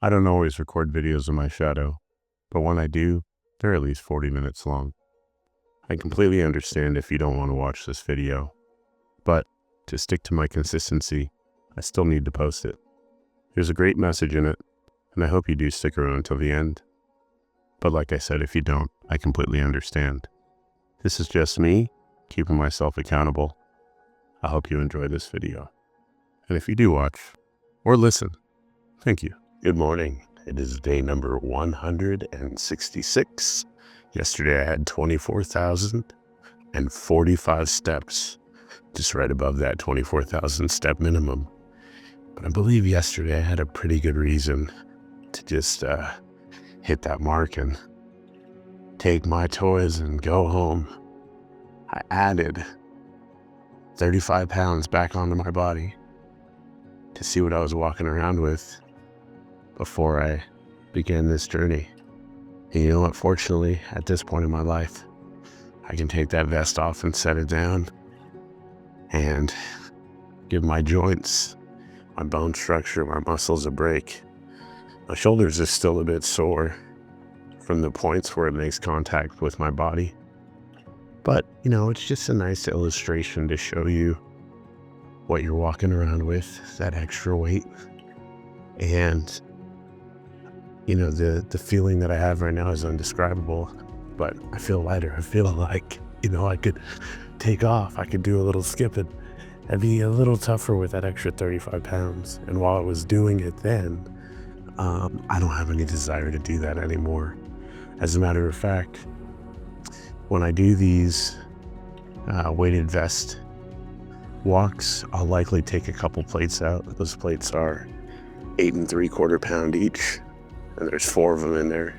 I don't always record videos of my shadow, but when I do, they're at least 40 minutes long. I completely understand if you don't want to watch this video, but to stick to my consistency, I still need to post it. There's a great message in it, and I hope you do stick around until the end. But like I said, if you don't, I completely understand. This is just me, keeping myself accountable. I hope you enjoy this video. And if you do watch, or listen, thank you. Good morning. It is day number 166. Yesterday I had 24,045 steps, just right above that 24,000 step minimum. But I believe yesterday I had a pretty good reason to just hit that mark and take my toys and go home. I added 35 pounds back onto my body to see what I was walking around with before I began this journey. And you know what? Fortunately, at this point in my life, I can take that vest off and set it down and give my joints, my bone structure, my muscles a break. My shoulders are still a bit sore from the points where it makes contact with my body. But, you know, it's just a nice illustration to show you what you're walking around with, that extra weight. And you know, the feeling that I have right now is indescribable, but I feel lighter. I feel like, you know, I could take off. I could do a little skipping. I'd be a little tougher with that extra 35 pounds. And while I was doing it then, I don't have any desire to do that anymore. As a matter of fact, when I do these weighted vest walks, I'll likely take a couple plates out. Those plates are 8 3/4 pound each. And there's 4 of them in there.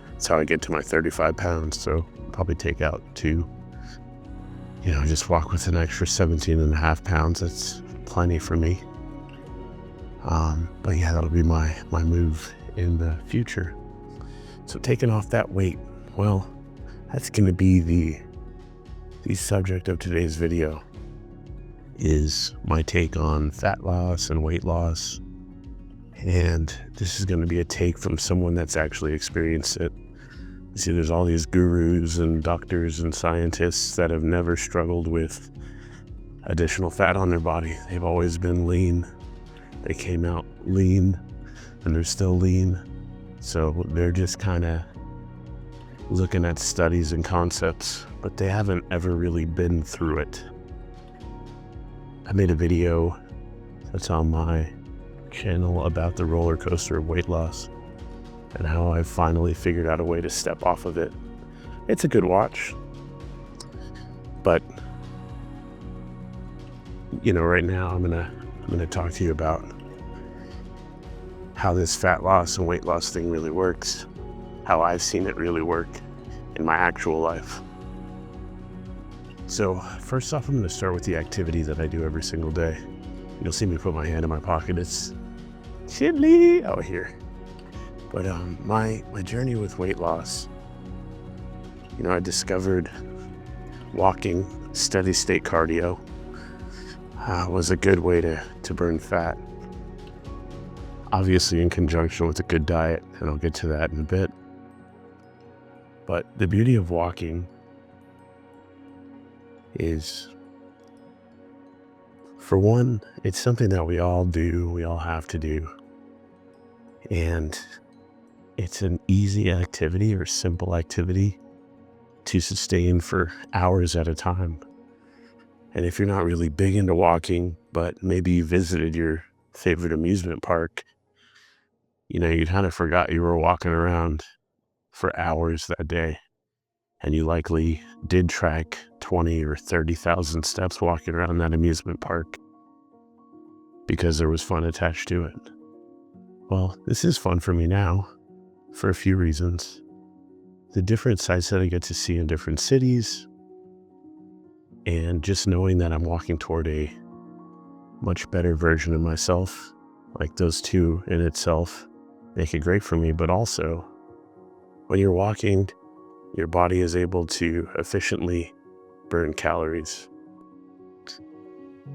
That's how I get to my 35 pounds. So I'll probably take out 2. You know, just walk with an extra 17.5 pounds. That's plenty for me. But yeah, that'll be my move in the future. So taking off that weight, well, that's going to be the subject of today's video, is my take on fat loss and weight loss. And this is going to be a take from someone that's actually experienced it. You see, there's all these gurus and doctors and scientists that have never struggled with additional fat on their body. They've always been lean. They came out lean and they're still lean. So they're just kind of looking at studies and concepts, but they haven't ever really been through it. I made a video that's on my channel about the roller coaster of weight loss and how I finally figured out a way to step off of it. It's a good watch, but you know, right now I'm gonna talk to you about how this fat loss and weight loss thing really works, how I've seen it really work in my actual life. So first off, I'm gonna start with the activity that I do every single day. You'll see me put my hand in my pocket. It's chilly out here. But my journey with weight loss, you know, I discovered walking, steady state cardio was a good way to burn fat. Obviously in conjunction with a good diet, and I'll get to that in a bit. But the beauty of walking is, for one, it's something that we all do, we all have to do. And it's an easy activity or simple activity to sustain for hours at a time. And if you're not really big into walking, but maybe you visited your favorite amusement park, you know, you kind of forgot you were walking around for hours that day. And you likely did track 20 or 30,000 steps walking around that amusement park because there was fun attached to it. Well, this is fun for me now for a few reasons. The different sights that I get to see in different cities, and just knowing that I'm walking toward a much better version of myself, like those two in itself make it great for me. But also, when you're walking, your body is able to efficiently burn calories.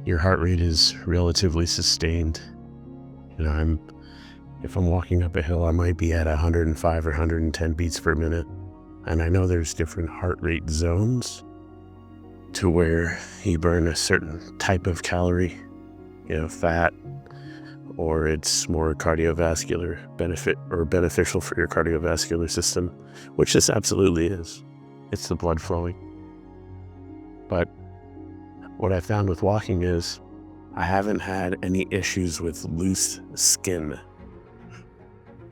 Your heart rate is relatively sustained. You know, I'm If I'm walking up a hill, I might be at 105 or 110 beats per minute. And I know there's different heart rate zones to where you burn a certain type of calorie, fat, or it's more cardiovascular benefit or beneficial for your cardiovascular system, which this absolutely is. It's the blood flowing. But what I found with walking is I haven't had any issues with loose skin.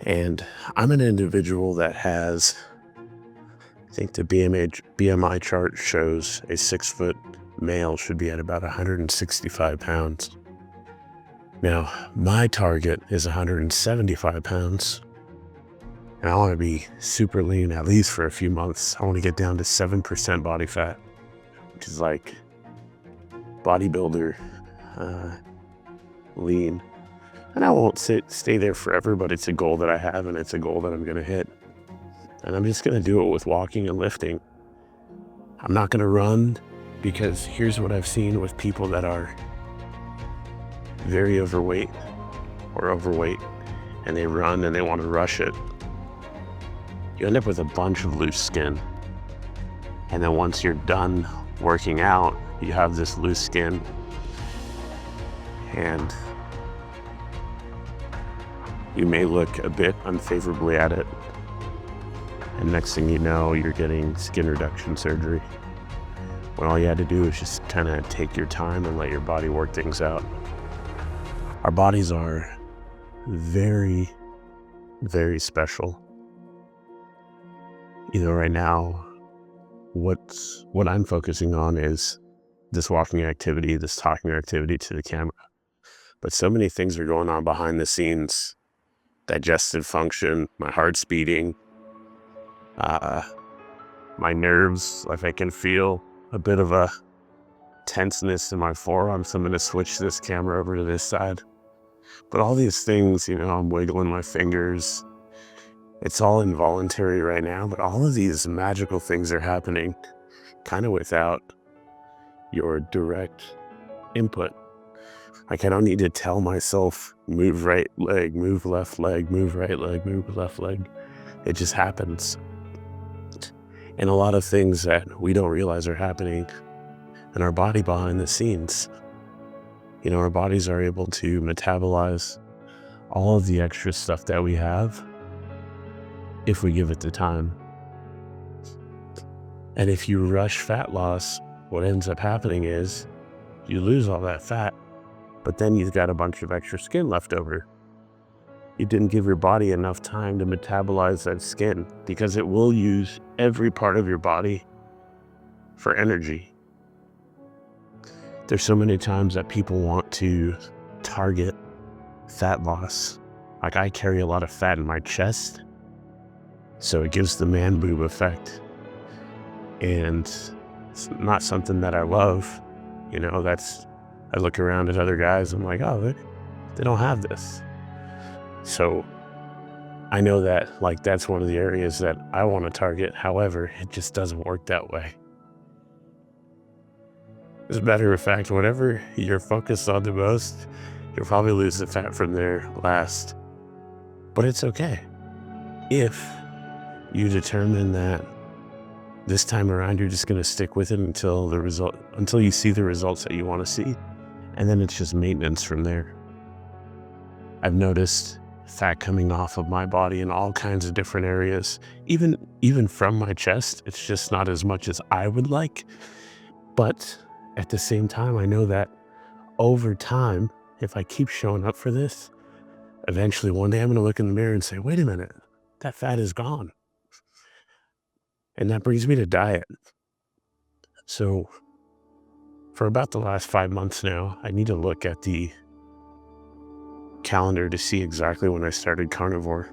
And I'm an individual that has, I think the BMI chart shows a 6-foot male should be at about 165 pounds. Now, my target is 175 pounds, and I want to be super lean at least for a few months. I want to get down to 7% body fat, which is like bodybuilder lean. And I won't stay there forever, but it's a goal that I have, and it's a goal that I'm going to hit. And I'm just going to do it with walking and lifting. I'm not going to run, because here's what I've seen with people that are very overweight, and they run and they want to rush it. You end up with a bunch of loose skin. And then once you're done working out, you have this loose skin. And you may look a bit unfavorably at it. And next thing you know, you're getting skin reduction surgery. When all you had to do is just kind of take your time and let your body work things out. Our bodies are very, very special. Right now, what I'm focusing on is this walking activity, this talking activity to the camera. But so many things are going on behind the scenes. Digestive function, my heart's beating, my nerves, like I can feel a bit of a tenseness in my forearms. So I'm going to switch this camera over to this side. But all these things, I'm wiggling my fingers. It's all involuntary right now, but all of these magical things are happening kind of without your direct input. Like, I don't need to tell myself, move right leg, move left leg, move right leg, move left leg. It just happens. And a lot of things that we don't realize are happening in our body behind the scenes. Our bodies are able to metabolize all of the extra stuff that we have if we give it the time. And if you rush fat loss, what ends up happening is you lose all that fat, but then you've got a bunch of extra skin left over. You didn't give your body enough time to metabolize that skin, because it will use every part of your body for energy. There's so many times that people want to target fat loss. Like, I carry a lot of fat in my chest, so it gives the man boob effect. And it's not something that I love. I look around at other guys, I'm like, oh, they don't have this. So I know that, that's one of the areas that I want to target. However, it just doesn't work that way. As a matter of fact, whatever you're focused on the most, you'll probably lose the fat from there last. But it's okay. If you determine that this time around you're just going to stick with it until you see the results that you want to see, and then it's just maintenance from there. I've noticed fat coming off of my body in all kinds of different areas, even from my chest. It's just not as much as I would like. But at the same time, I know that over time, if I keep showing up for this, eventually one day I'm going to look in the mirror and say, wait a minute, that fat is gone. And that brings me to diet. So for about the last 5 months now, I need to look at the calendar to see exactly when I started carnivore.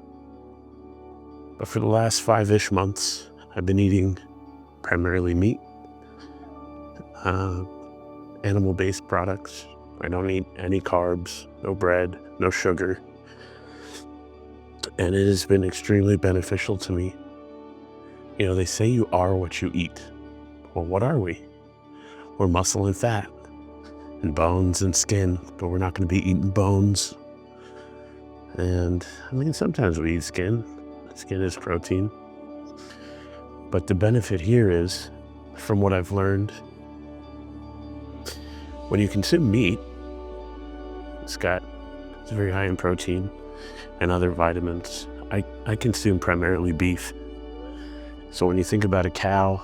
But for the last 5-ish months, I've been eating primarily meat, animal-based products. I don't eat any carbs, no bread, no sugar. And it has been extremely beneficial to me. They say you are what you eat. Well, what are we? We're muscle and fat, and bones and skin, but we're not going to be eating bones And I mean, sometimes we eat skin. Skin is protein. But the benefit here is, from what I've learned, when you consume meat, it's very high in protein and other vitamins. I consume primarily beef. So when you think about a cow,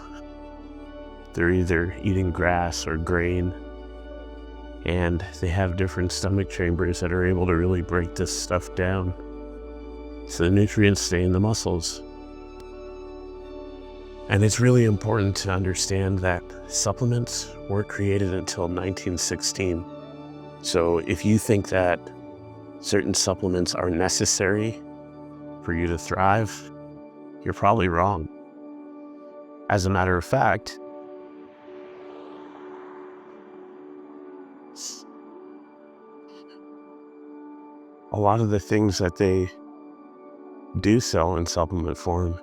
they're either eating grass or grain, and they have different stomach chambers that are able to really break this stuff down. So the nutrients stay in the muscles. And it's really important to understand that supplements weren't created until 1916. So if you think that certain supplements are necessary for you to thrive, you're probably wrong. As a matter of fact, a lot of the things that they do sell in supplement form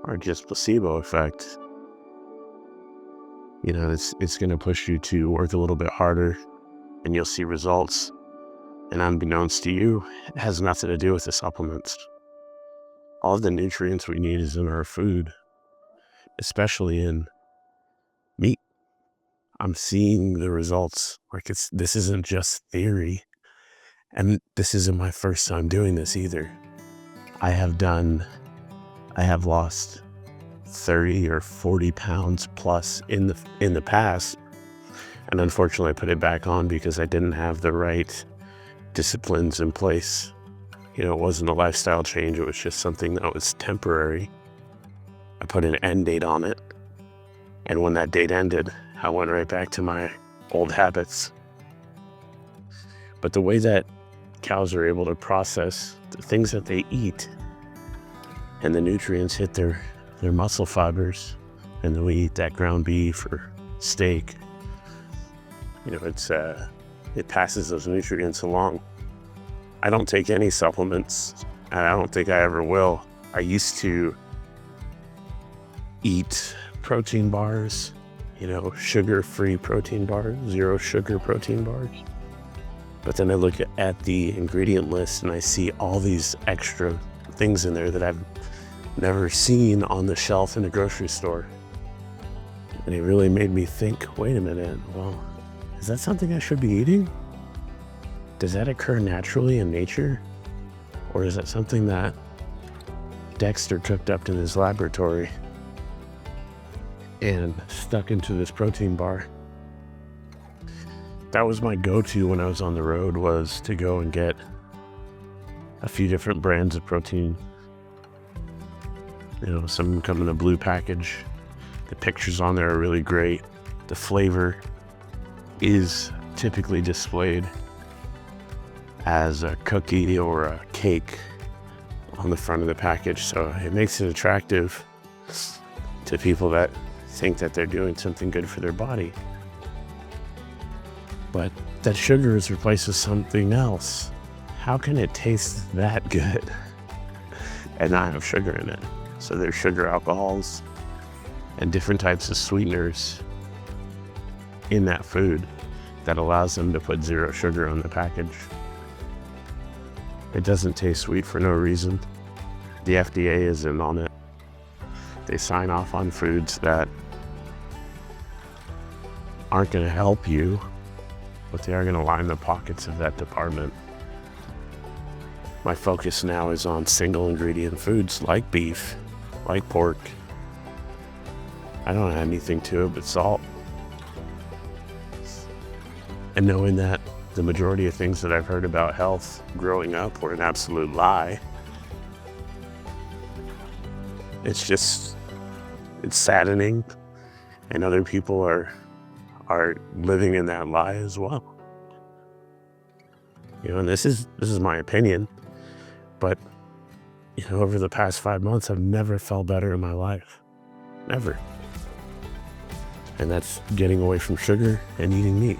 are just placebo effects. You know, it's going to push you to work a little bit harder and you'll see results. And unbeknownst to you, it has nothing to do with the supplements. All of the nutrients we need is in our food, especially in meat. I'm seeing the results. Like this isn't just theory. And this isn't my first time doing this either. I have lost 30 or 40 pounds plus in the past. And unfortunately I put it back on because I didn't have the right disciplines in place. You know, it wasn't a lifestyle change. It was just something that was temporary. I put an end date on it. And when that date ended, I went right back to my old habits. But the way that cows are able to process the things that they eat and the nutrients hit their muscle fibers, and then we eat that ground beef or steak, you know, it passes those nutrients along. I don't take any supplements, and I don't think I ever will. I used to eat protein bars, you know, sugar-free protein bars, zero sugar protein bars. But then I look at the ingredient list and I see all these extra things in there that I've never seen on the shelf in the grocery store. And it really made me think, wait a minute, well, is that something I should be eating? Does that occur naturally in nature? Or is that something that Dexter cooked up in his laboratory and stuck into this protein bar? That was my go-to when I was on the road, was to go and get a few different brands of protein. You know, some come in a blue package. The pictures on there are really great. The flavor is typically displayed as a cookie or a cake on the front of the package. So it makes it attractive to people that think that they're doing something good for their body. But that sugar is replaced with something else. How can it taste that good and not have sugar in it? So there's sugar alcohols and different types of sweeteners in that food that allows them to put zero sugar on the package. It doesn't taste sweet for no reason. The FDA is in on it. They sign off on foods that aren't going to help you, but they are going to line the pockets of that department. My focus now is on single ingredient foods like beef, like pork. I don't add anything to it but salt. And knowing that the majority of things that I've heard about health growing up were an absolute lie, it's saddening, and other people are living in that lie as well. You know, and this is my opinion, but you know, over the past 5 months, I've never felt better in my life. Never. And that's getting away from sugar and eating meat.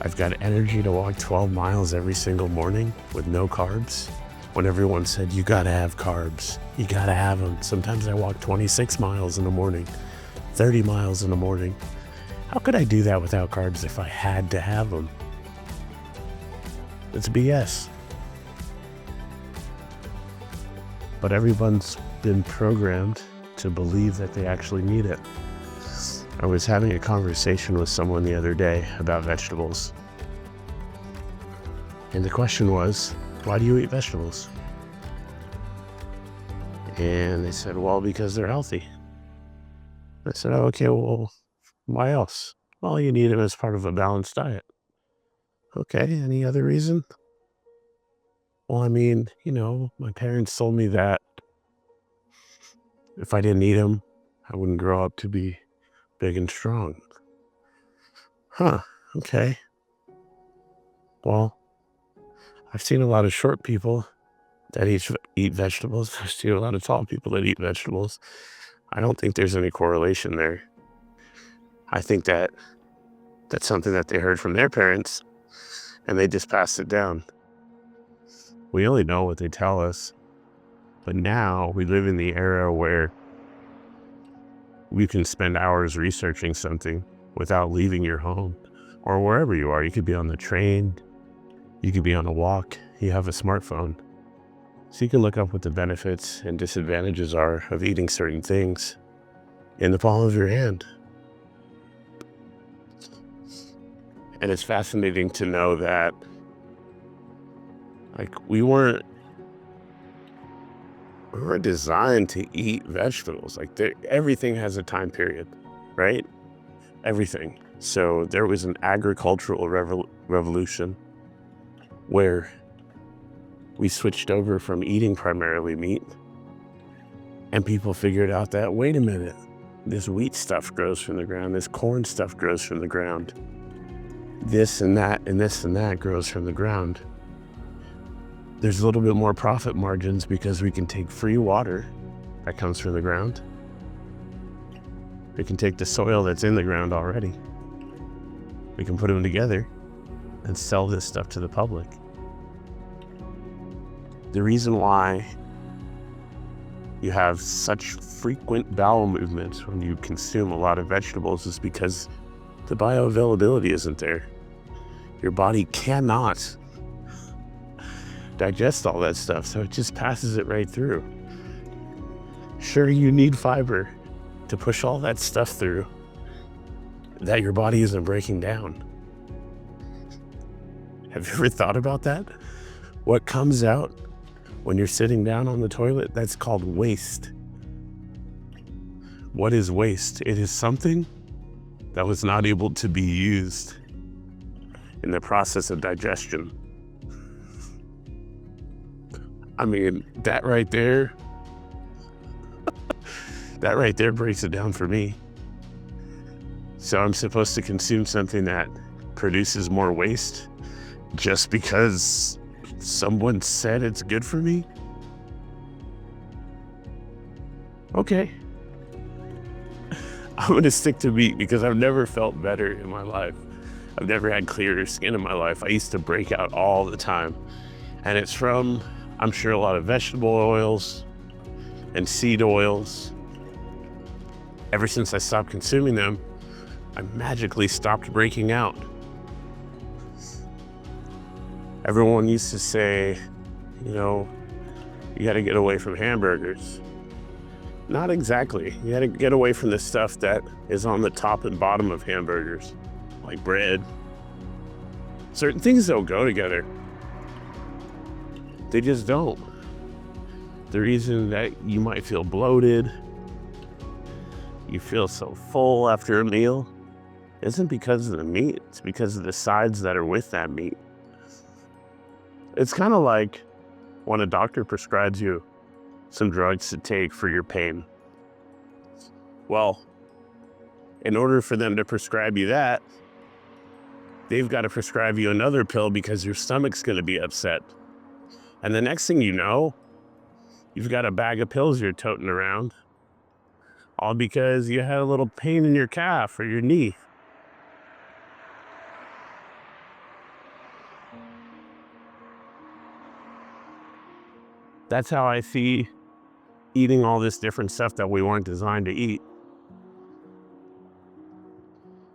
I've got energy to walk 12 miles every single morning with no carbs. When everyone said, you gotta have carbs, you gotta have them. Sometimes I walk 26 miles in the morning, 30 miles in the morning. How could I do that without carbs if I had to have them? It's BS. but everyone's been programmed to believe that they actually need it. I was having a conversation with someone the other day about vegetables. And the question was, why do you eat vegetables? And they said, well, because they're healthy. I said, oh, okay, well, why else? Well, you need them as part of a balanced diet. Okay, any other reason? Well, I mean, my parents told me that if I didn't eat them, I wouldn't grow up to be big and strong. Huh, okay. Well, I've seen a lot of short people that eat vegetables. I've seen a lot of tall people that eat vegetables. I don't think there's any correlation there. I think that that's something that they heard from their parents and they just passed it down. We only know what they tell us. But now we live in the era where we can spend hours researching something without leaving your home or wherever you are. You could be on the train, you could be on a walk, you have a smartphone. So you can look up what the benefits and disadvantages are of eating certain things in the palm of your hand. And it's fascinating to know that, we weren't designed to eat vegetables. Everything has a time period, right? Everything. So there was an agricultural revolution where we switched over from eating primarily meat, and people figured out that, wait a minute, this wheat stuff grows from the ground, this corn stuff grows from the ground, this and that and this and that grows from the ground. There's a little bit more profit margins because we can take free water that comes from the ground. We can take the soil that's in the ground already. We can put them together and sell this stuff to the public. The reason why you have such frequent bowel movements when you consume a lot of vegetables is because the bioavailability isn't there. Your body cannot digest all that stuff, so it just passes it right through. Sure, you need fiber to push all that stuff through that your body isn't breaking down. Have you ever thought about that? What comes out when you're sitting down on the toilet, that's called waste. What is waste? It is something that was not able to be used in the process of digestion. I mean, that right there breaks it down for me. So I'm supposed to consume something that produces more waste just because someone said it's good for me? Okay. I'm going to stick to meat because I've never felt better in my life. I've never had clearer skin in my life. I used to break out all the time. And it's from, I'm sure, a lot of vegetable oils and seed oils. Ever since I stopped consuming them, I magically stopped breaking out. Everyone used to say, you got to get away from hamburgers. Not exactly. You got to get away from the stuff that is on the top and bottom of hamburgers, like bread. Certain things don't go together. They just don't. The reason that you might feel bloated, you feel so full after a meal, isn't because of the meat. It's because of the sides that are with that meat. It's kind of like when a doctor prescribes you some drugs to take for your pain. Well, in order for them to prescribe you that, they've got to prescribe you another pill because your stomach's going to be upset. And the next thing you know, you've got a bag of pills you're toting around, all because you had a little pain in your calf or your knee. That's how I see eating all this different stuff that we weren't designed to eat.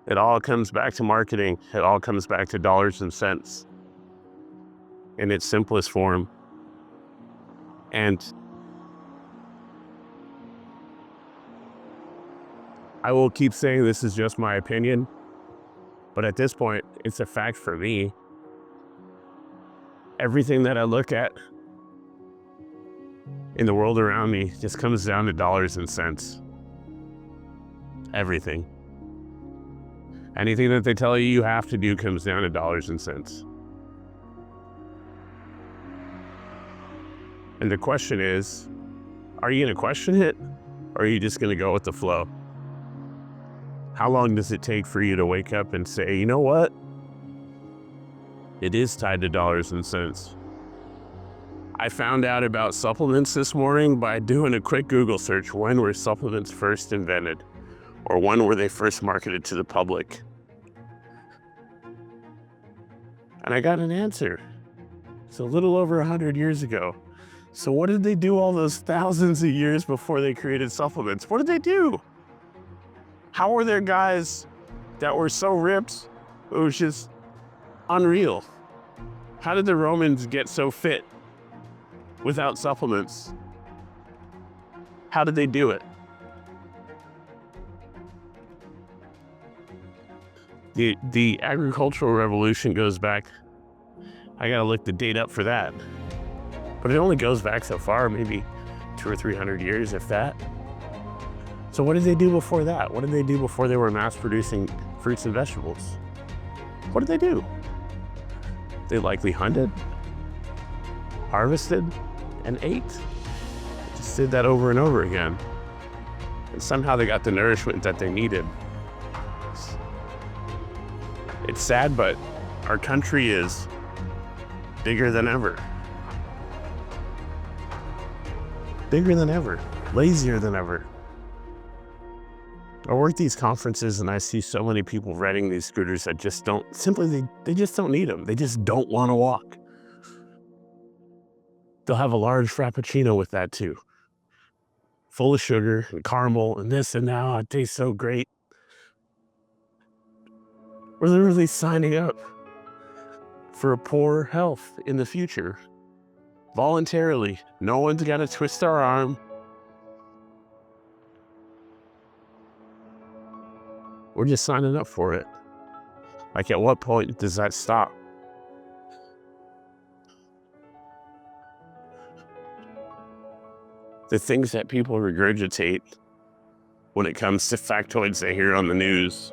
It all comes back to marketing. It all comes back to dollars and cents in its simplest form. And I will keep saying this is just my opinion, but at this point, it's a fact for me. Everything that I look at in the world around me just comes down to dollars and cents. Everything. Anything that they tell you have to do comes down to dollars and cents. And the question is, are you going to question it, or are you just going to go with the flow? How long does it take for you to wake up and say, you know what? It is tied to dollars and cents. I found out about supplements this morning by doing a quick Google search. When were supplements first invented? Or when were they first marketed to the public? And I got an answer. It's a little over 100 years ago. So what did they do all those thousands of years before they created supplements? What did they do? How were there guys that were so ripped? It was just unreal. How did the Romans get so fit without supplements? How did they do it? The agricultural revolution goes back, I gotta look the date up for that, but it only goes back so far, maybe 200 or 300 years, if that. So what did they do before that? What did they do before they were mass producing fruits and vegetables? What did they do? They likely hunted, harvested, and ate. Just did that over and over again. And somehow they got the nourishment that they needed. It's sad, but our country is bigger than ever. Bigger than ever, lazier than ever. I work these conferences and I see so many people riding these scooters that just don't, they just don't need them. They just don't want to walk. They'll have a large Frappuccino with that too. Full of sugar and caramel and this and that. It tastes so great. We're literally signing up for a poor health in the future. Voluntarily. No one's got to twist our arm. We're just signing up for it. Like, at what point does that stop? The things that people regurgitate when it comes to factoids they hear on the news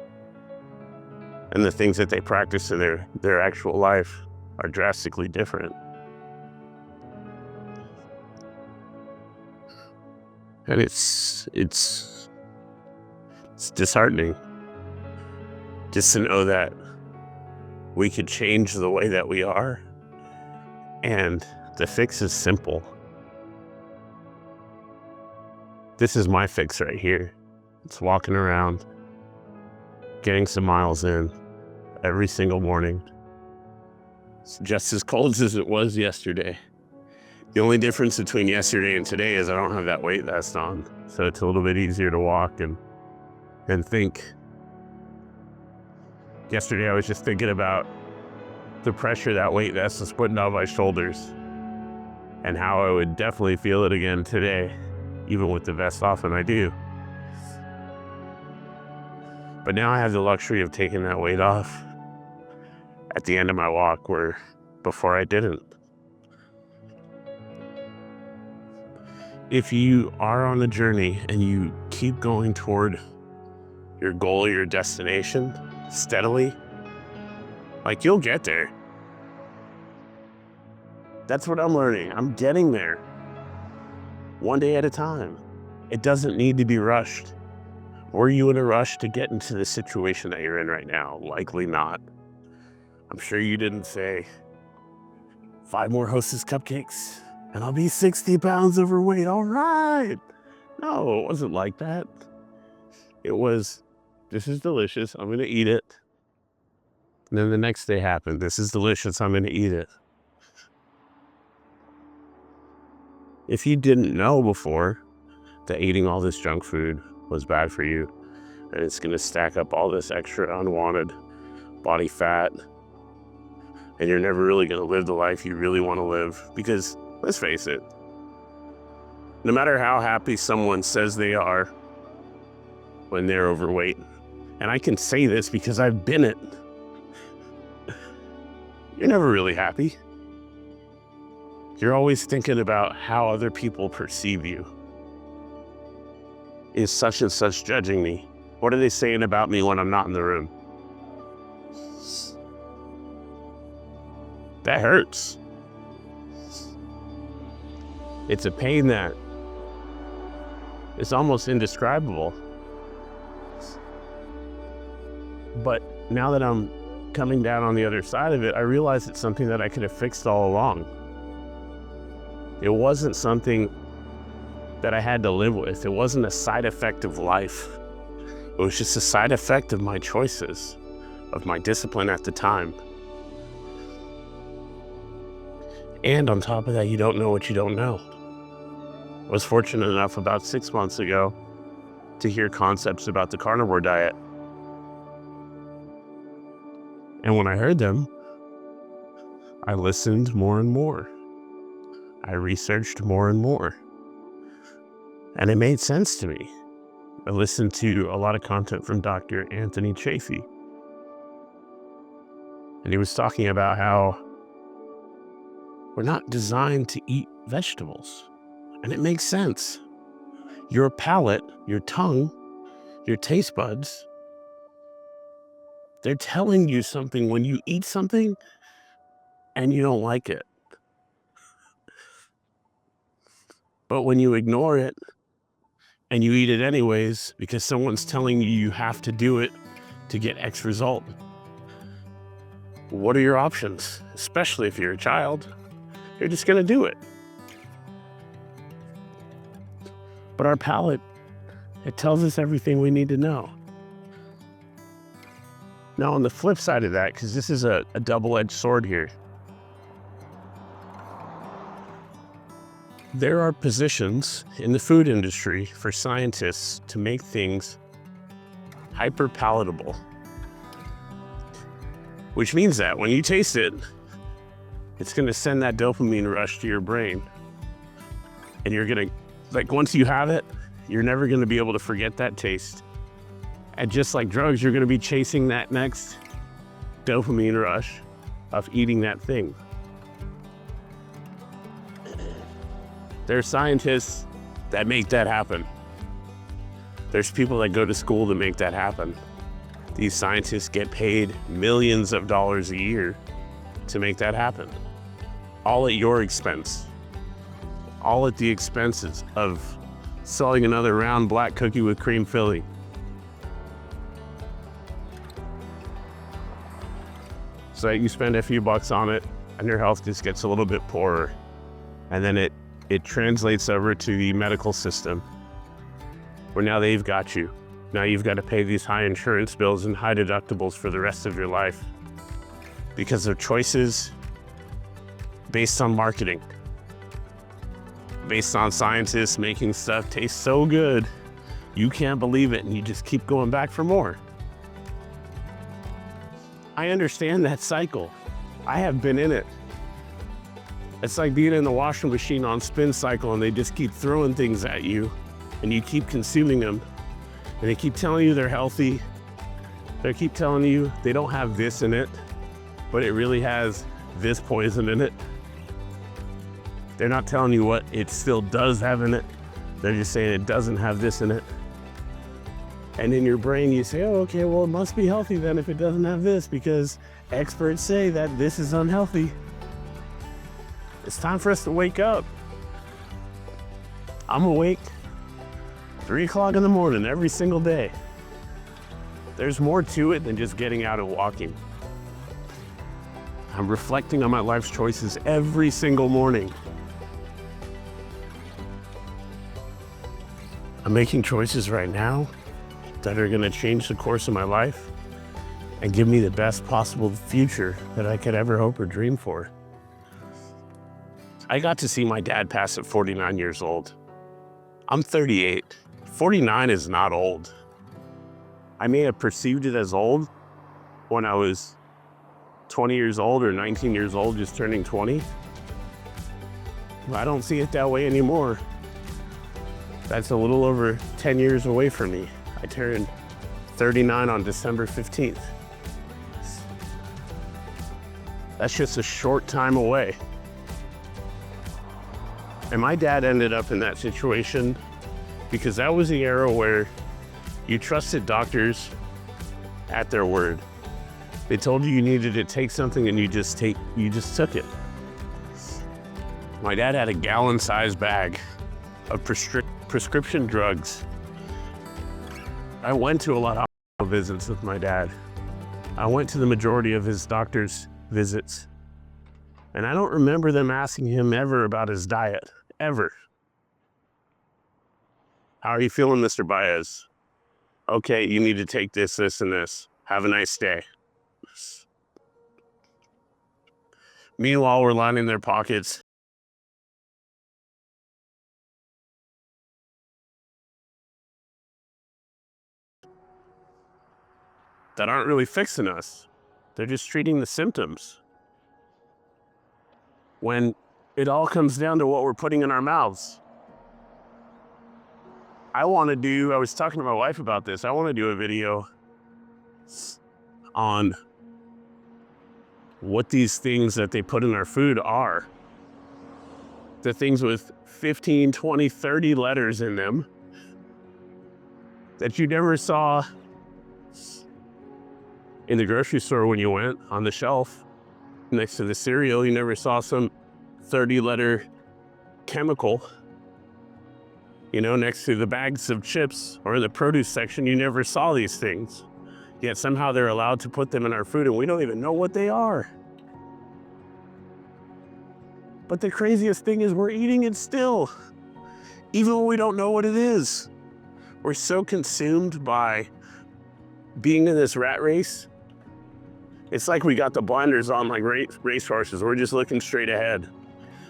and the things that they practice in their actual life are drastically different. And it's disheartening just to know that we could change the way that we are, and the fix is simple. This is my fix right here. It's walking around, getting some miles in every single morning. It's just as cold as it was yesterday. The only difference between yesterday and today is I don't have that weight vest on, so it's a little bit easier to walk and think. Yesterday I was just thinking about the pressure that weight vest is putting on my shoulders and how I would definitely feel it again today, even with the vest off, and I do. But now I have the luxury of taking that weight off at the end of my walk, where before I didn't. If you are on a journey and you keep going toward your goal or your destination steadily, like, you'll get there. That's what I'm learning. I'm getting there. One day at a time. It doesn't need to be rushed. Were you in a rush to get into the situation that you're in right now? Likely not. I'm sure you didn't say, 5 more Hostess cupcakes and I'll be 60 pounds overweight. All right. No, it wasn't like that. It was, this is delicious. I'm going to eat it. And then the next day happened. This is delicious. I'm going to eat it. If you didn't know before that eating all this junk food was bad for you, and it's going to stack up all this extra unwanted body fat, and you're never really going to live the life you really want to live, because let's face it, no matter how happy someone says they are, when they're overweight. And I can say this because I've been it. You're never really happy. You're always thinking about how other people perceive you. Is such and such judging me? What are they saying about me when I'm not in the room? That hurts. It's a pain that is almost indescribable. But now that I'm coming down on the other side of it, I realize it's something that I could have fixed all along. It wasn't something that I had to live with. It wasn't a side effect of life. It was just a side effect of my choices, of my discipline at the time. And on top of that, you don't know what you don't know. I was fortunate enough about 6 months ago to hear concepts about the carnivore diet. And when I heard them, I listened more and more. I researched more and more. And it made sense to me. I listened to a lot of content from Dr. Anthony Chaffee. And he was talking about how we're not designed to eat vegetables. And it makes sense. Your palate, your tongue, your taste buds, they're telling you something when you eat something and you don't like it. But when you ignore it and you eat it anyways because someone's telling you you have to do it to get X result, what are your options? Especially if you're a child, you're just gonna do it. But our palate, it tells us everything we need to know. Now, on the flip side of that, because this is a double-edged sword here, there are positions in the food industry for scientists to make things hyper-palatable, which means that when you taste it, it's going to send that dopamine rush to your brain. And you're going to, like, once you have it, you're never going to be able to forget that taste. And just like drugs, you're going to be chasing that next dopamine rush of eating that thing. There are scientists that make that happen. There's people that go to school to make that happen. These scientists get paid millions of dollars a year to make that happen. All at your expense. All at the expenses of selling another round black cookie with cream filling. So that you spend a few bucks on it and your health just gets a little bit poorer. And then it translates over to the medical system where now they've got you. Now you've got to pay these high insurance bills and high deductibles for the rest of your life because of choices based on marketing, based on scientists making stuff taste so good, you can't believe it and you just keep going back for more. I understand that cycle. I have been in it. It's like being in the washing machine on spin cycle and they just keep throwing things at you and you keep consuming them and they keep telling you they're healthy. They keep telling you they don't have this in it, but it really has this poison in it. They're not telling you what it still does have in it. They're just saying it doesn't have this in it. And in your brain, you say, oh, okay, well, it must be healthy then if it doesn't have this because experts say that this is unhealthy. It's time for us to wake up. I'm awake 3 o'clock in the morning every single day. There's more to it than just getting out and walking. I'm reflecting on my life's choices every single morning. I'm making choices right now that are going to change the course of my life and give me the best possible future that I could ever hope or dream for. I got to see my dad pass at 49 years old. I'm 38. 49 is not old. I may have perceived it as old when I was 20 years old or 19 years old, just turning 20. But I don't see it that way anymore. That's a little over 10 years away from me. I turned 39 on December 15th. That's just a short time away. And my dad ended up in that situation because that was the era where you trusted doctors at their word. They told you you needed to take something and you just took it. My dad had a gallon-sized bag of prescription drugs. I went to a lot of hospital visits with my dad. I went to the majority of his doctor's visits. And I don't remember them asking him ever about his diet, ever. How are you feeling, Mr. Baez? Okay, you need to take this, this, and this. Have a nice day. Meanwhile, we're lining their pockets. That aren't really fixing us. They're just treating the symptoms. When it all comes down to what we're putting in our mouths. I was talking to my wife about this. I want to do a video on what these things that they put in our food are. The things with 15, 20, 30 letters in them that you never saw in the grocery store when you went on the shelf next to the cereal. You never saw some 30-letter chemical, next to the bags of chips or in the produce section. You never saw these things. Yet somehow they're allowed to put them in our food and we don't even know what they are. But the craziest thing is we're eating it still, even when we don't know what it is. We're so consumed by being in this rat race. It's like we got the blinders on like race horses. We're just looking straight ahead.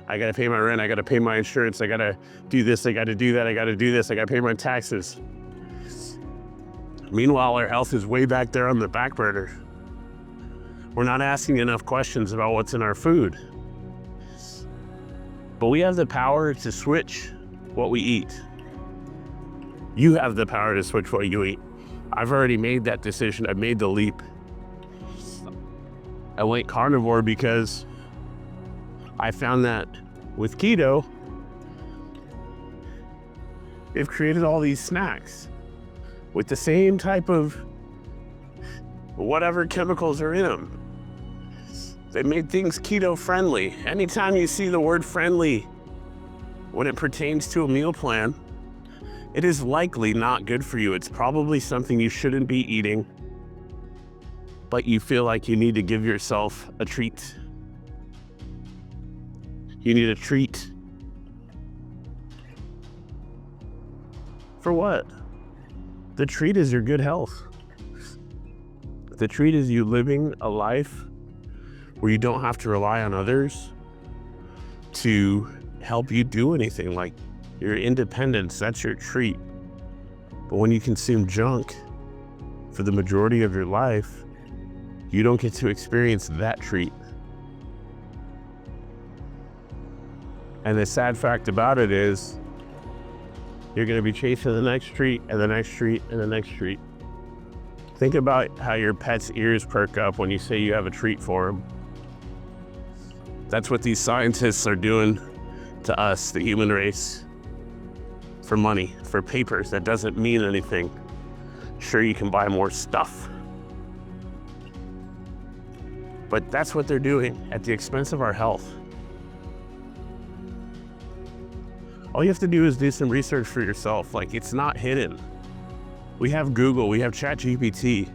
I gotta pay my rent, I gotta pay my insurance, I gotta do this, I gotta do that, I gotta do this, I gotta pay my taxes. Meanwhile, our health is way back there on the back burner. We're not asking enough questions about what's in our food. But we have the power to switch what we eat. You have the power to switch what you eat. I've already made that decision. I've made the leap. I went carnivore because I found that with keto, they've created all these snacks with the same type of whatever chemicals are in them. They made things keto friendly. Anytime you see the word friendly when it pertains to a meal plan, it is likely not good for you. It's probably something you shouldn't be eating, but you feel like you need to give yourself a treat. You need a treat. For what? The treat is your good health. The treat is you living a life where you don't have to rely on others to help you do anything. Like your independence, that's your treat. But when you consume junk for the majority of your life, you don't get to experience that treat. And the sad fact about it is you're going to be chasing the next treat and the next treat and the next treat. Think about how your pet's ears perk up when you say you have a treat for them. That's what these scientists are doing to us, the human race, for money, for papers. That doesn't mean anything. Sure, you can buy more stuff, but that's what they're doing at the expense of our health. All you have to do is do some research for yourself. Like, it's not hidden. We have Google, we have ChatGPT.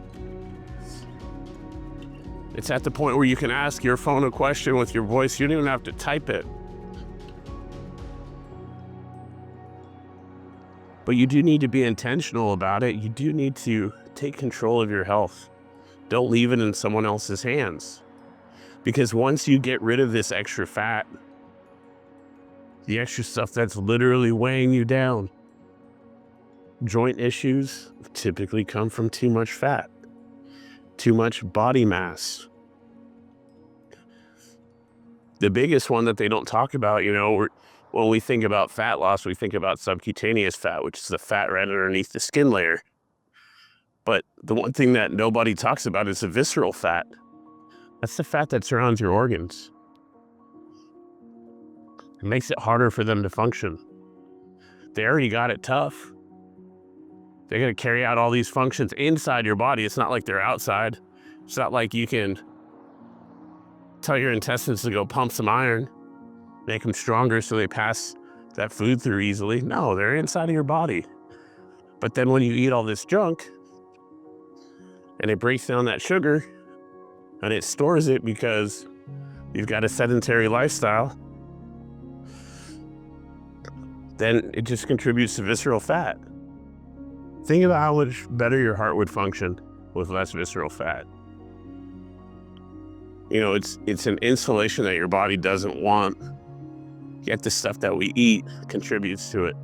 It's at the point where you can ask your phone a question with your voice. You don't even have to type it. But you do need to be intentional about it. You do need to take control of your health. Don't leave it in someone else's hands. Because once you get rid of this extra fat, the extra stuff that's literally weighing you down, joint issues typically come from too much fat, too much body mass. The biggest one that they don't talk about, when we think about fat loss, we think about subcutaneous fat, which is the fat right underneath the skin layer. But the one thing that nobody talks about is the visceral fat. That's the fat that surrounds your organs. It makes it harder for them to function. They already got it tough. They're going to carry out all these functions inside your body. It's not like they're outside. It's not like you can tell your intestines to go pump some iron, make them stronger so they pass that food through easily. No, they're inside of your body. But then when you eat all this junk and it breaks down that sugar and it stores it because you've got a sedentary lifestyle, then it just contributes to visceral fat. Think about how much better your heart would function with less visceral fat. You know, it's an insulation that your body doesn't want, yet the stuff that we eat contributes to it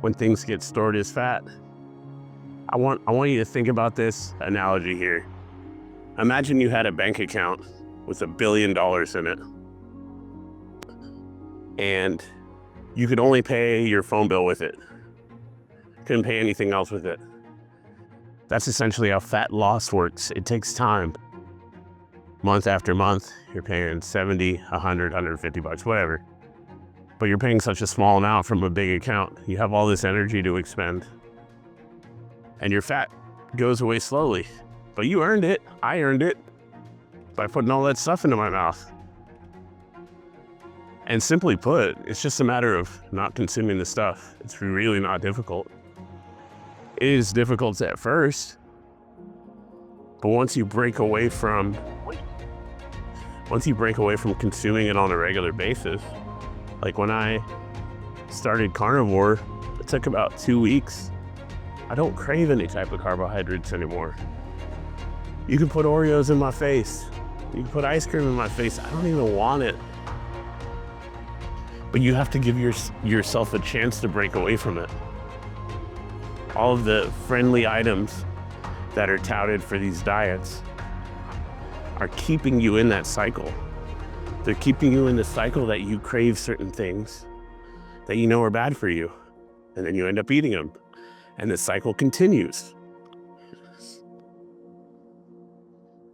when things get stored as fat. I want you to think about this analogy here. Imagine you had a bank account with $1 billion in it, and you could only pay your phone bill with it. Couldn't pay anything else with it. That's essentially how fat loss works. It takes time. Month after month, you're paying 70, 100, 150 bucks, whatever. But you're paying such a small amount from a big account. You have all this energy to expend. And your fat goes away slowly. But you earned it. I earned it by putting all that stuff into my mouth. And simply put, it's just a matter of not consuming the stuff. It's really not difficult. It is difficult at first, but once you break away from consuming it on a regular basis, like when I started carnivore, it took about 2 weeks. I don't crave any type of carbohydrates anymore. You can put Oreos in my face. You can put ice cream in my face. I don't even want it. But you have to give yourself a chance to break away from it. All of the friendly items that are touted for these diets are keeping you in that cycle. They're keeping you in the cycle that you crave certain things that you know are bad for you, and then you end up eating them, and the cycle continues.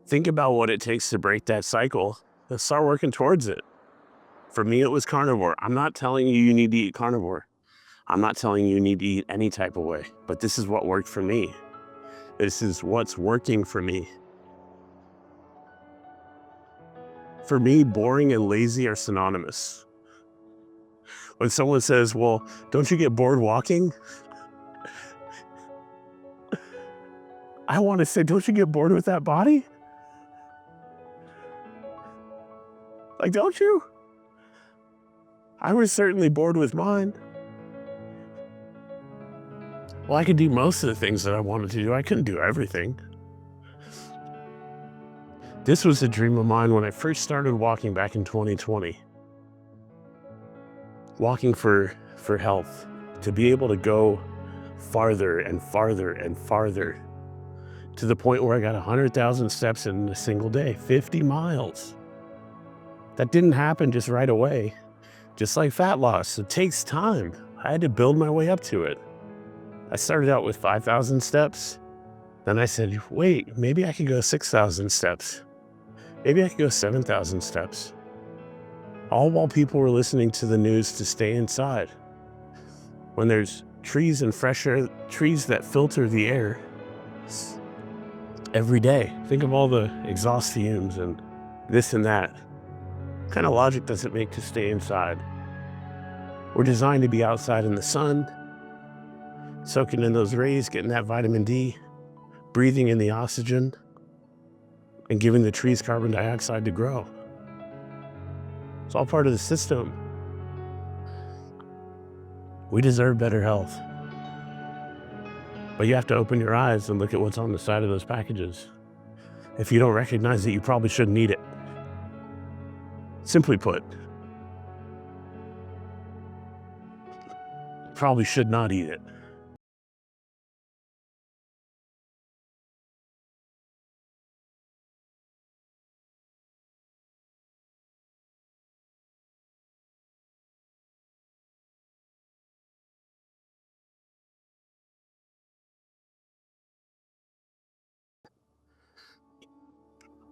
Think about what it takes to break that cycle and start working towards it. For me, it was carnivore. I'm not telling you need to eat carnivore. I'm not telling you need to eat any type of way, but this is what worked for me. This is what's working for me. For me, boring and lazy are synonymous. When someone says, well, don't you get bored walking? I want to say, don't you get bored with that body? Like, don't you? I was certainly bored with mine. Well, I could do most of the things that I wanted to do. I couldn't do everything. This was a dream of mine when I first started walking back in 2020. Walking for health, to be able to go farther and farther and farther to the point where I got 100,000 steps in a single day, 50 miles. That didn't happen just right away. Just like fat loss, it takes time. I had to build my way up to it. I started out with 5,000 steps. Then I said, wait, maybe I could go 6,000 steps. Maybe I could go 7,000 steps. All while people were listening to the news to stay inside. When there's trees and fresh air, trees that filter the air every day. Think of all the exhaust fumes and this and that. What kind of logic does it make to stay inside? We're designed to be outside in the sun, soaking in those rays, getting that vitamin D, breathing in the oxygen, and giving the trees carbon dioxide to grow. It's all part of the system. We deserve better health. But you have to open your eyes and look at what's on the side of those packages. If you don't recognize it, you probably shouldn't eat it. Simply put, probably should not eat it.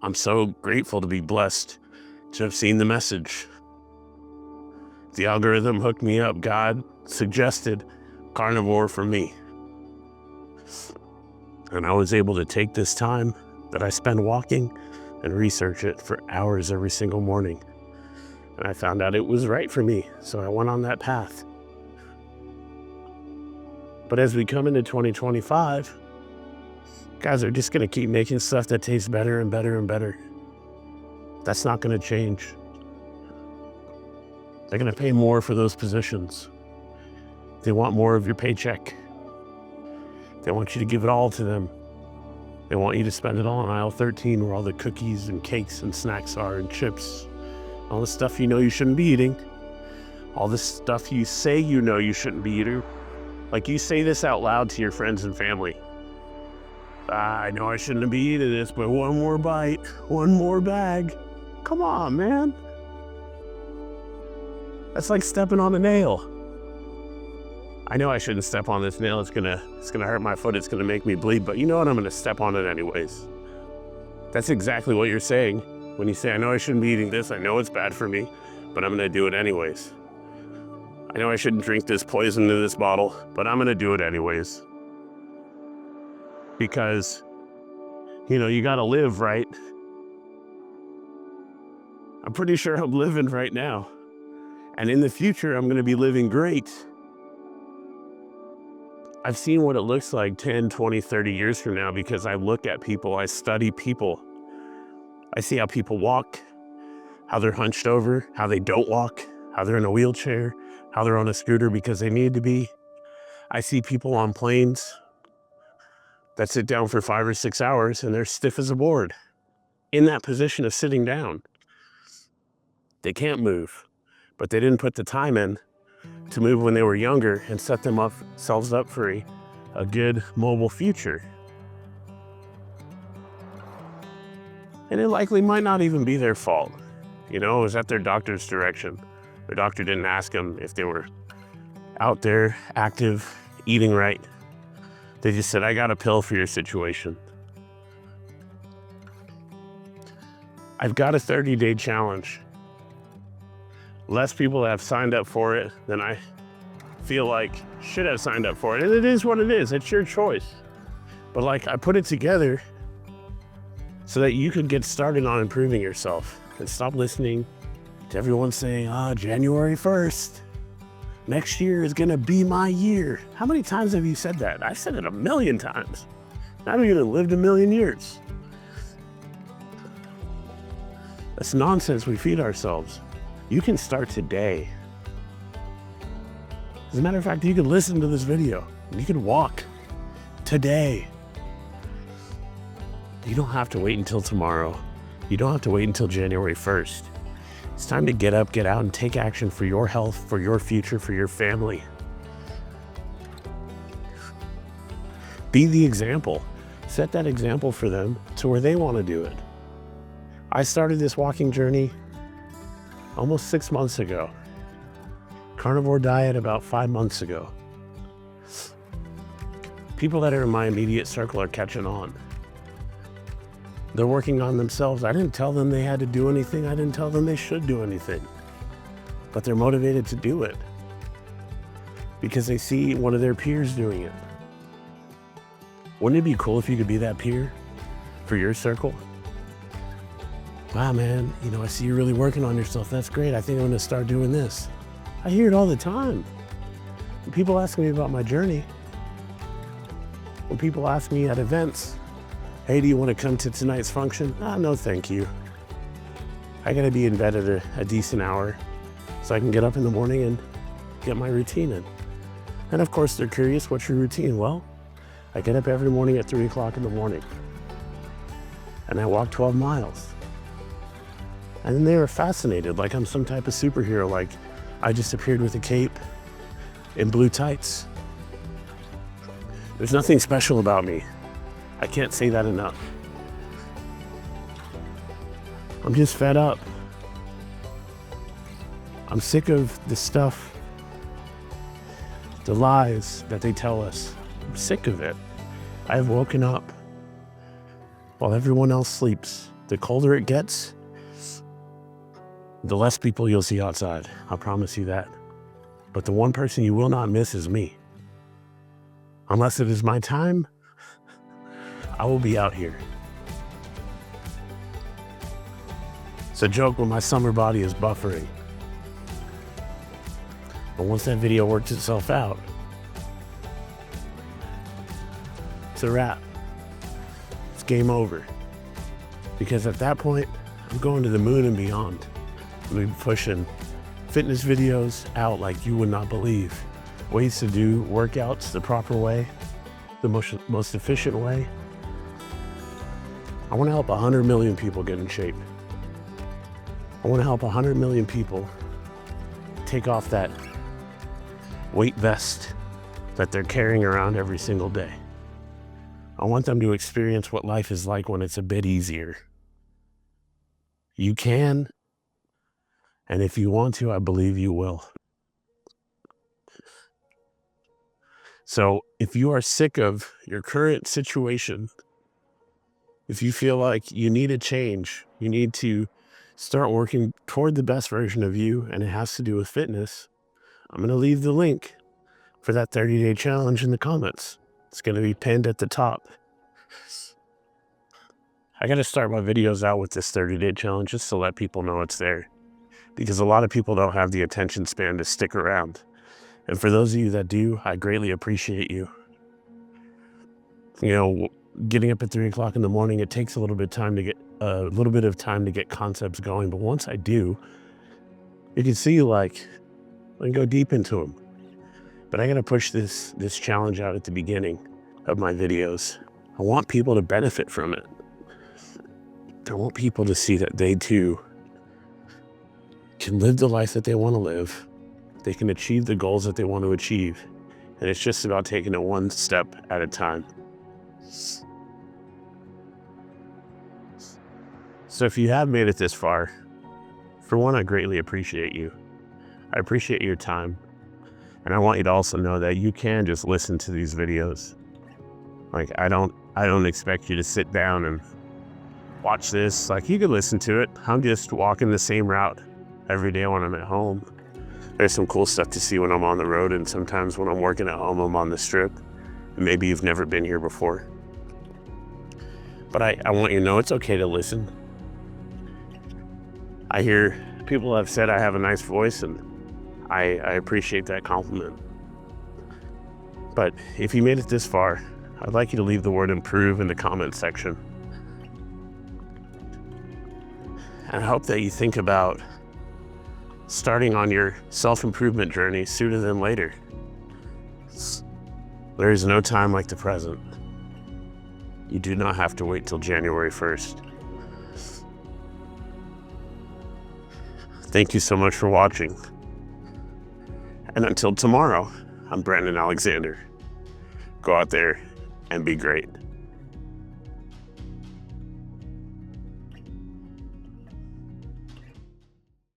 I'm so grateful to be blessed to have seen the message. The algorithm hooked me up. God suggested carnivore for me. And I was able to take this time that I spend walking and research it for hours every single morning. And I found out it was right for me, so I went on that path. But as we come into 2025, guys are just gonna keep making stuff that tastes better and better and better. That's not gonna change. They're gonna pay more for those positions. They want more of your paycheck. They want you to give it all to them. They want you to spend it all on aisle 13 where all the cookies and cakes and snacks are and chips. All the stuff you know you shouldn't be eating. All the stuff you say you know you shouldn't be eating. Like you say this out loud to your friends and family. I know I shouldn't be eating this, but one more bite, one more bag. Come on, man. That's like stepping on a nail. I know I shouldn't step on this nail. It's gonna hurt my foot. It's gonna make me bleed, but you know what? I'm gonna step on it anyways. That's exactly what you're saying when you say, I know I shouldn't be eating this. I know it's bad for me, but I'm gonna do it anyways. I know I shouldn't drink this poison in this bottle, but I'm gonna do it anyways. Because, you gotta live, right? I'm pretty sure I'm living right now. And in the future, I'm gonna be living great. I've seen what it looks like 10, 20, 30 years from now because I look at people, I study people. I see how people walk, how they're hunched over, how they don't walk, how they're in a wheelchair, how they're on a scooter because they need to be. I see people on planes that sit down for 5 or 6 hours and they're stiff as a board in that position of sitting down. They can't move, but they didn't put the time in to move when they were younger and set themselves up for a good mobile future. And it likely might not even be their fault. It was at their doctor's direction. Their doctor didn't ask them if they were out there, active, eating right. They just said, I got a pill for your situation. I've got a 30-day challenge. Less people have signed up for it than I feel like should have signed up for it. And it is what it is. It's your choice. But I put it together so that you could get started on improving yourself and stop listening to everyone saying, January 1st, next year is gonna be my year. How many times have you said that? I've said it 1,000,000 times. I haven't even lived 1,000,000 years. That's nonsense we feed ourselves. You can start today. As a matter of fact, you can listen to this video. You can walk today. You don't have to wait until tomorrow. You don't have to wait until January 1st. It's time to get up, get out, and take action for your health, for your future, for your family. Be the example. Set that example for them to where they want to do it. I started this walking journey almost 6 months ago. Carnivore diet about 5 months ago. People that are in my immediate circle are catching on. They're working on themselves. I didn't tell them they had to do anything. I didn't tell them they should do anything. But they're motivated to do it because they see one of their peers doing it. Wouldn't it be cool if you could be that peer for your circle? Wow, man, I see you're really working on yourself. That's great. I think I'm gonna start doing this. I hear it all the time. When people ask me about my journey, when people ask me at events, hey, do you want to come to tonight's function? No, thank you. I gotta be in bed at a decent hour so I can get up in the morning and get my routine in. And of course, they're curious, what's your routine? Well, I get up every morning at 3 o'clock in the morning and I walk 12 miles. And then they were fascinated, like I'm some type of superhero, like I just appeared with a cape in blue tights. There's nothing special about me. I can't say that enough. I'm just fed up. I'm sick of the stuff, the lies that they tell us. I'm sick of it. I've woken up while everyone else sleeps. The colder it gets, the less people you'll see outside. I promise you that. But the one person you will not miss is me. Unless it is my time, I will be out here. It's a joke when my summer body is buffering. But once that video works itself out, it's a wrap. It's game over. Because at that point, I'm going to the moon and beyond. We'll be pushing fitness videos out like you would not believe. Ways to do workouts the proper way, the most efficient way. I want to help 100 million people get in shape. I want to help 100 million people take off that weight vest that they're carrying around every single day. I want them to experience what life is like when it's a bit easier. You can, and if you want to, I believe you will. So if you are sick of your current situation, if you feel like you need a change, you need to start working toward the best version of you, and it has to do with fitness, I'm going to leave the link for that 30-day challenge in the comments. It's going to be pinned at the top. I got to start my videos out with this 30-day challenge just to let people know it's there, because a lot of people don't have the attention span to stick around. And for those of you that do, I greatly appreciate you. You know, getting up at 3 o'clock in the morning, it takes a little bit of time to get concepts going. But once I do, you can see I can go deep into them. But I got to push this challenge out at the beginning of my videos. I want people to benefit from it. I want people to see that they too can live the life that they want to live. They can achieve the goals that they want to achieve. And it's just about taking it one step at a time. So if you have made it this far, for one, I greatly appreciate you. I appreciate your time. And I want you to also know that you can just listen to these videos. Like, I don't expect you to sit down and watch this. Like, you can listen to it. I'm just walking the same route every day when I'm at home. There's some cool stuff to see when I'm on the road, and sometimes when I'm working at home, I'm on the strip. Maybe you've never been here before. But I want you to know it's okay to listen. I hear people have said I have a nice voice, and I appreciate that compliment. But if you made it this far, I'd like you to leave the word improve in the comment section. And I hope that you think about starting on your self-improvement journey sooner than later. There is no time like the present. You do not have to wait till January 1st. Thank you so much for watching. And until tomorrow, I'm Brandon Alexander. Go out there and be great.